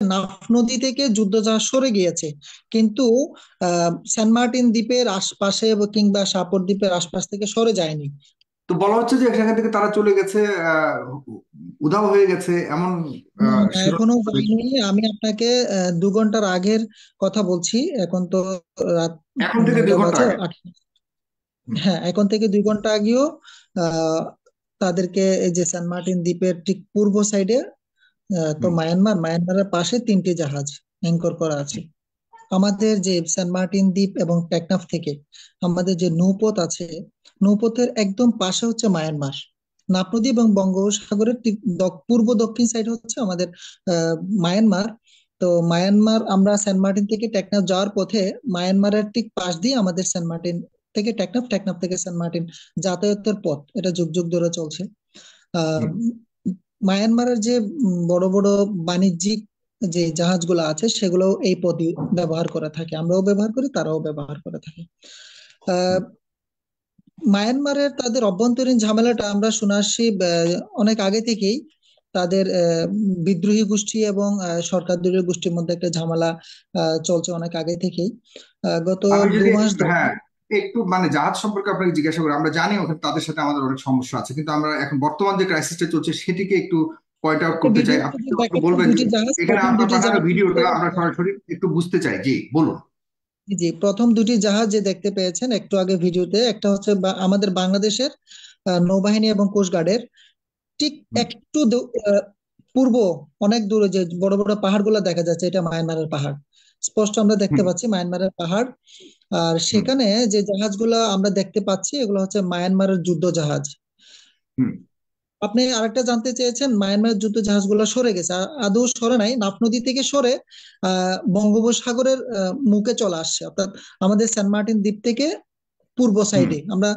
নাফ নদী থেকে যুদ্ধজাহাজ সরে গিয়েছে, কিন্তু সেন্ট মার্টিন দ্বীপের আশপাশে কিংবা শাপর দ্বীপের আশপাশ থেকে সরে যায়নি। তো বলা হচ্ছে যে সেখান থেকে তারা চলে গেছে, আহ উধাও হয়ে গেছে এমন না না, এখনো শিরোনাম। যায়নি। আমি আপনাকে 2 ঘন্টার আগের কথা বলছি। এখন তো রাত এখন থেকে দুই 9টা ঘন্টা বাজে আগে। 8। হুম, হ্যাঁ, এখন থেকে 2 ঘন্টা আগেও আহ তাদেরকে এই যে সেন্ট মার্টিন দ্বীপের ঠিক পূর্ব সাইডে, তো হুম, মায়ানমারের পাশে 3টি জাহাজ অ্যাঙ্কর করা আছে। আমাদের যে সেন্ট মার্টিন দ্বীপ এবং টেকনাফ থেকে আমাদের যে নৌপথ আছে, নৌপথের একদম পাশে হচ্ছে মায়ানমার। নাফ নদী এবং বঙ্গোপসাগরের ঠিক পূর্ব দক্ষিণ সাইড হচ্ছে আমাদের আহ মায়ানমার। তো মায়ানমার, আমরা সেন্ট মার্টিন থেকে টেকনাফ যাওয়ার পথে মায়ানমারের ঠিক পাশ দিয়ে আমাদের সেন্ট মার্টিন থেকে টেকনাফ, টেকনাফ থেকে সেন্ট মার্টিন যাতায়াতের পথ এটা যুগ যুগ ধরে চলছে। আহ হুম। মায়ানমারের যে বড় বড় বাণিজ্যিক যে জাহাজগুলো আছে সেগুলো এই পদ্ধতি ব্যবহার করে থাকে, আমরাও ব্যবহার করি, তারাও ব্যবহার করে থাকে। আহ মায়ানমারের তাদের অভ্যন্তরীণ ঝামেলাটা আমরা শুনে আসছি অনেক আগে থেকেই। তাদের বিদ্রোহী গোষ্ঠী এবং সরকার দলীয় গোষ্ঠীর মধ্যে একটা ঝামেলা চলছে অনেক আগে থেকেই। গত আমি দু যদি মাস ধরে। হ্যাঁ একটু মানে জাহাজ সম্পর্কে আপনাকে জিজ্ঞাসা করি, আমরা জানি ওখানে তাদের সাথে আমাদের অনেক সমস্যা আছে, কিন্তু আমরা এখন বর্তমান যে ক্রাইসিসটা চলছে সেটিকে একটু পয়েন্ট আউট একটা করতে চাই। ভিডিওতে আপনি যে কি একটু দেখাচ্ছে বলবেন যে দুটি জাহাজ, এখানে প্রথম আপনার দুটি পাঠানো জাহাজ ভিডিওটা আমরা সরাসরি একটু বুঝতে চাই, জি বলুন। জি, প্রথম দুটি জাহাজ যে দেখতে পেয়েছেন একটু আগে ভিডিওতে, একটা হচ্ছে আমাদের বাংলাদেশের নৌবাহিনী এবং কোস্ট গার্ডের ঠিক হুম, একটু পূর্ব, অনেক দূরে যে বড় বড় পাহাড়গুলো দেখা যাচ্ছে, এটা মায়ানমারের পাহাড়। স্পষ্ট আমরা দেখতে হুম, পাচ্ছি মায়ানমারের পাহাড়। আর হুম, সেখানে যে জাহাজগুলো আমরা দেখতে পাচ্ছি এগুলো হচ্ছে মায়ানমারের যুদ্ধ জাহাজ। হুম। আপনি আরেকটা জানতে চেয়েছেন, মায়ানমারের যুদ্ধ জাহাজগুলো সরে গেছে। আদৌ সরে নাই, নাফ নদী থেকে সরে বঙ্গোপসাগরের মুখে চলে আসছে, অর্থাৎ আমাদের সেন্ট মার্টিন দ্বীপ থেকে পূর্ব হুম। সাইডে। আমরা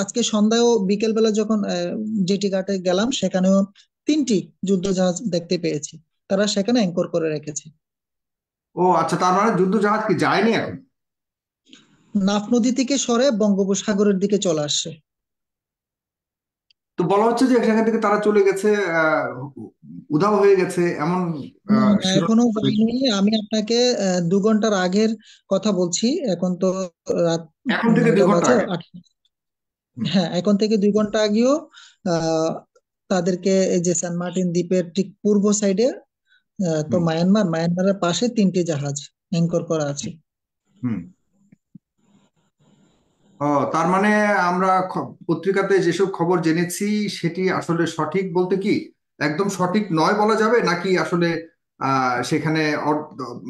আজকে সন্ধ্যায় ও বিকেল বেলা যখন জেটি ঘাটে গেলাম, সেখানেও 3টি যুদ্ধ জাহাজ দেখতে পেয়েছি, তারা সেখানে অ্যাঙ্কর করে রেখেছে। ও আচ্ছা, তার মানে যুদ্ধ জাহাজ কি যায়নি এখন? নাফ নদী থেকে সরে বঙ্গোপসাগরের দিকে চলে আসছে। তো বলা হচ্ছে যে সেখান থেকে তারা চলে গেছে, আহ উধাও হয়ে গেছে এমন না না, এখনো শিরোনাম। যায়নি। আমি আপনাকে 2 ঘন্টার আগের কথা বলছি। এখন তো রাত এখন থেকে দুই 9টা ঘন্টা বাজে আগে। 8। হুম, হ্যাঁ, এখন থেকে 2 ঘন্টা আগেও আহ তাদেরকে এই যে সেন্ট মার্টিন দ্বীপের ঠিক পূর্ব সাইডে, তো হুম, মায়ানমারের পাশে 3টি জাহাজ অ্যাঙ্কর করা আছে। হুম। ও, তার মানে আমরা পত্রিকাতে যেসব খবর জেনেছি সেটি আসলে সঠিক বলতে কি একদম সঠিক নয় বলা যাবে, নাকি আসলে সেখানে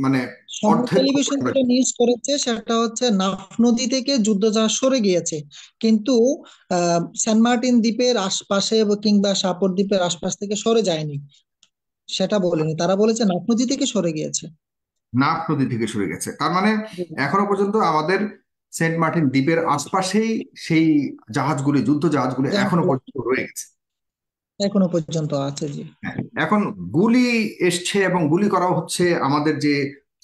মানে সংবাদ অর্ধেক খবর টেলিভিশন আমরা। যেটা নিউজ করেছে সেটা হচ্ছে নাফ নদী থেকে যুদ্ধজাহাজ সরে গিয়েছে, কিন্তু সেন্ট মার্টিন দ্বীপের আশপাশে কিংবা শাপর দ্বীপের আশপাশ থেকে সরে যায়নি, সেটা বলেনি। তারা বলেছে নাফ নদী থেকে সরে গিয়েছে। নাফ নদী থেকে সরে গেছে, তার মানে এখনো পর্যন্ত আমাদের সেন্ট মার্টিন দ্বীপের আশপাশেই সেই জাহাজগুলি, যুদ্ধ জাহাজগুলি এখনো জাহাজগুলো পর্যন্ত রয়ে গেছে। এখনো পর্যন্ত আছে, জি। হ্যাঁ, এখন গুলি এসছে এবং গুলি করা হচ্ছে আমাদের যে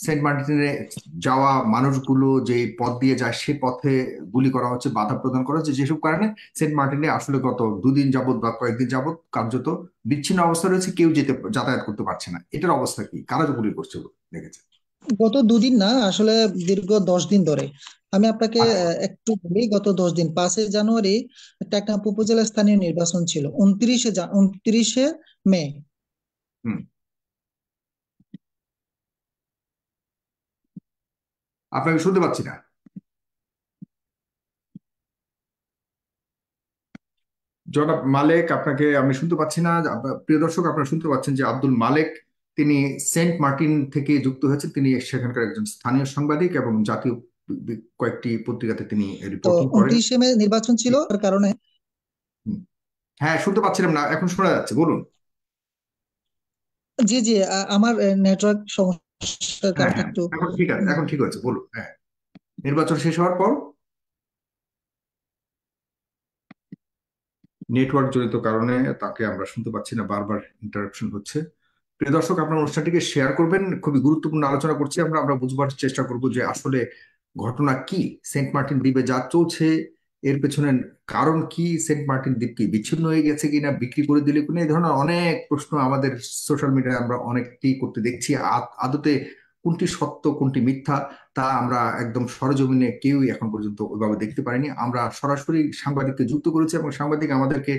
সেন্ট মার্টিনে যাওয়া মানুষগুলো যে পথ দিয়ে যায় সে পথে গুলি করা হচ্ছে, বাধা প্রদান করা হচ্ছে, যেসব কারণে সেন্ট মার্টিনে আসলে গত দুদিন যাবত বা কয়েকদিন যাবত কার্যত বিচ্ছিন্ন অবস্থা রয়েছে, কেউ যাতায়াত করতে পারছে না। এটার অবস্থা কি, কারা গুলি করছে দেখেছে? গত 2 দিন না, আসলে দীর্ঘ 10 দিন ধরে। আমি আপনাকে আচ্ছা। একটু বলি, গত 10 দিন, 5 জানুয়ারি টেকনাফ উপজেলা স্থানীয় নির্বাচন ছিল, 29শে মে। হুম। আপনাকে শুনতে পাচ্ছি না। জনাব মালেক, আপনাকে আমি শুনতে পাচ্ছি না। প্রিয় দর্শক, আপনারা শুনতে পাচ্ছেন যে আব্দুল মালেক তিনি সেন্ট মার্টিন থেকে যুক্ত হয়েছেন। তিনি সেখানকার একজন স্থানীয় সাংবাদিক এবং জাতীয় কয়েকটি পত্রিকাতে তিনি তো রিপোর্টিং করেন। 29শে মে নির্বাচন ছিল, তার কারণে। হুম। হ্যাঁ, শুনতে পাচ্ছিলাম না, এখন শোনা যাচ্ছে, বলুন। জি জি, আমার নেটওয়ার্ক সমস্যার হ্যাঁ, কারণে হ্যাঁ, একটু। এখন ঠিক আছে, এখন ঠিক হয়েছে, বলুন। হ্যাঁ, নির্বাচন শেষ হওয়ার পর নেটওয়ার্ক জনিত কারণে তাকে আমরা শুনতে পাচ্ছি না, বারবার ইন্টারাপশন হচ্ছে। প্রিয় দর্শক, আপনার অনুষ্ঠানটিকে শেয়ার করবেন। খুবই গুরুত্বপূর্ণ আলোচনা করছি আমরা আমরা বুঝবার চেষ্টা করব যে আসলে ঘটনা কি, সেন্ট মার্টিন দ্বীপে যা চলছে এর পেছনে কারণ কি? সেন্ট মার্টিন দ্বীপ কি বিচ্ছিন্ন হয়ে গেছে কিনা, বিক্রি করে দিলে কিনা, এই ধরনের অনেক প্রশ্ন আমাদের সোশ্যাল মিডিয়ায় আমরা অনেককেই করতে দেখছি। আদতে কোনটি সত্য কোনটি মিথ্যা তা আমরা একদম সরেজমিনে কেউই এখন পর্যন্ত ওইভাবে দেখতে পারিনি। আমরা সরাসরি সাংবাদিককে যুক্ত করেছি এবং সাংবাদিক আমাদেরকে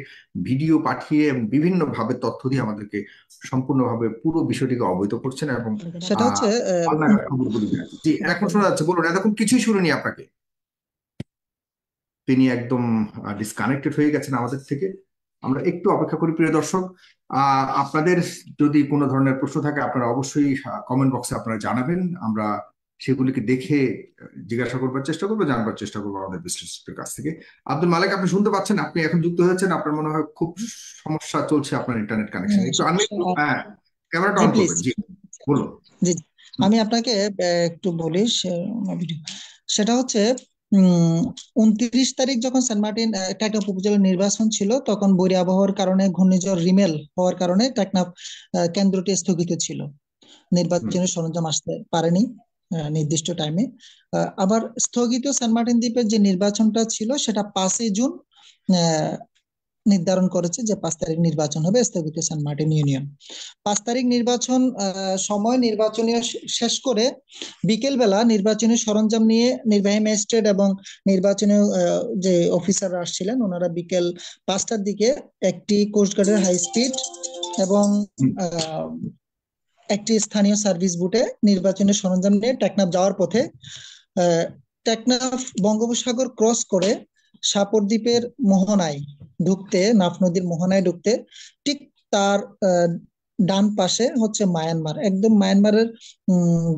ভিডিও পাঠিয়ে এবং বিভিন্ন ভাবে তথ্য দিয়ে আমাদেরকে সম্পূর্ণভাবে পুরো বিষয়টিকে অবহিত করছেন এবং সেটা আহ হচ্ছে হালনাগাদ খবরগুলি দেন। জি, এখন শোনা যাচ্ছে, বলুন। এতক্ষণ কিছুই শুনিনি আপনাকে। তিনি একদম ডিসকানেক্টেড হয়ে গেছেন আমাদের থেকে। আমরা একটু অপেক্ষা করি প্রিয় দর্শক। আপনাদের যদি কোনো ধরনের প্রশ্ন থাকে আপনারা অবশ্যই কমেন্ট বক্সে আপনারা জানাবেন। আমরা সেগুলিকে দেখে জিজ্ঞাসা করবার চেষ্টা করবো, জানবার চেষ্টা করবো আমাদের বিশ্লেষকের কাছ থেকে। আব্দুল মালেক, আপনি শুনতে পাচ্ছেন? আপনি এখন যুক্ত হয়েছেন, আপনার মনে হয় খুব সমস্যা চলছে আপনার ইন্টারনেট কানেকশন। একটু আনমিউট, সমস্যা হ্যাঁ, ক্যামেরাটা জি অন প্লিজ। করবেন। জি, বলুন। জি জি। আমি আপনাকে একটু বলি ভিডিও। সেটা হচ্ছে 29 তারিখ যখন সেন্ট মার্টিন টেকনাফ উপজেলার নির্বাচন ছিল, তখন বৈরী আবহাওয়ার কারণে ঘূর্ণিঝড় রিমেল হওয়ার কারণে টেকনাফ কেন্দ্রটি স্থগিত ছিল। হুম, নির্বাচনের সরঞ্জাম আসতে পারেনি নির্দিষ্ট টাইমে। আবার স্থগিত সেন্ট মার্টিন দ্বীপের যে নির্বাচনটা ছিল সেটা 5ই জুন আহ, নির্ধারণ করেছে যে 5 তারিখ নির্বাচন হবে স্থগিত সেন্ট মার্টিন ইউনিয়ন। 5 তারিখ নির্বাচন সময় নির্বাচনীয় শেষ করে বিকেল বেলা নির্বাচনী সরঞ্জাম নিয়ে নির্বাহী ম্যাজিস্ট্রেট এবং নির্বাচনী যে অফিসাররা আসছিলেন ওনারা বিকেল 5টার দিকে একটি কোস্টগার্ডের হাই স্পিড এবং হুম, আহ, একটি স্থানীয় সার্ভিস বুটে নির্বাচনী সরঞ্জাম নিয়ে টেকনাফ যাওয়ার পথে আহ, টেকনাফ বঙ্গোপসাগর ক্রস করে শাপর দ্বীপের মোহনায় ঢুকতে, নাফ নদীর মোহনায় ঢুকতে ঠিক তার ডান পাশে হচ্ছে মায়ানমার, একদম মায়ানমারের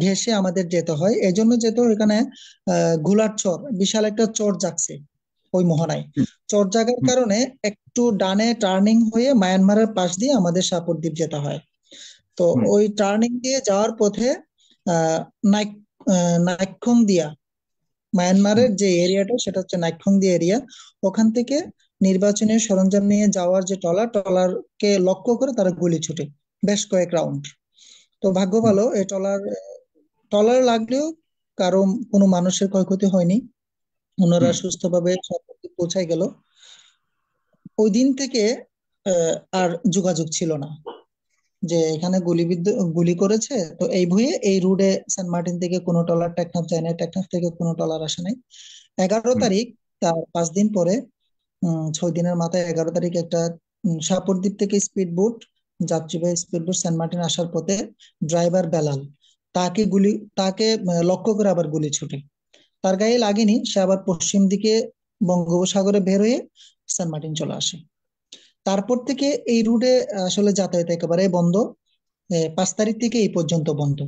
ঘেঁষে আমাদের যেতে হয়। এজন্য যেতে হয়, এখানে ঘোলার চর, বিশাল একটা চর জাগছে ওই মোহনায়। হুম, চর জাগার হুম, কারণে একটু ডানে টার্নিং হয়ে মায়ানমারের পাশ দিয়ে আমাদের শাপর দ্বীপ যেতে হয়। তো হুম, ওই টার্নিং দিয়ে যাওয়ার পথে আহ নাইক নাইক্ষ্যং দিয়া, হুম, মায়ানমারের যে এরিয়াটা সেটা হচ্ছে নাইক্ষ্যং দি এরিয়া। ওখান থেকে নির্বাচনের সরঞ্জাম নিয়ে যাওয়ার যে ট্রলারকে লক্ষ্য করে তারা গুলি ছুটে বেশ কয়েক রাউন্ড। তো ভাগ্য হুম, ভালো এই ট্রলার লাগলেও কারো কোনো মানুষের ক্ষয়ক্ষতি হয়নি, ওনারা হুম, সুস্থভাবে সফলভাবে পৌঁছায় গেল। ওই দিন থেকে আর যোগাযোগ ছিল না যে এখানে গুলি করেছে। তো এই ভয়ে এই রুটে সেন্ট মার্টিন থেকে কোনো ট্রলার টেকনাফ যায় না, টেকনাফ থেকে কোনো ট্রলার আসে নাই। এগারো হুম, তারিখ তার 5 দিন পরে 6 দিনের মাথায় 11 তারিখ একটা সাপুরদ্বীপ থেকে স্পিড বোট, যাত্রীবাহী স্পিড বোট সেন্ট মার্টিন আসার পথে ড্রাইভার বেলাল তাকে গুলি তাকে লক্ষ্য করে আবার গুলি ছুটে। তার গায়ে লাগেনি, সে আবার পশ্চিম দিকে বঙ্গোপসাগরে বের হয়ে সেন্ট মার্টিন চলে আসে। তারপর থেকে এই রুটে আসলে যাতায়াত একেবারে বন্ধ। 5 তারিখ থেকে এই পর্যন্ত বন্ধ।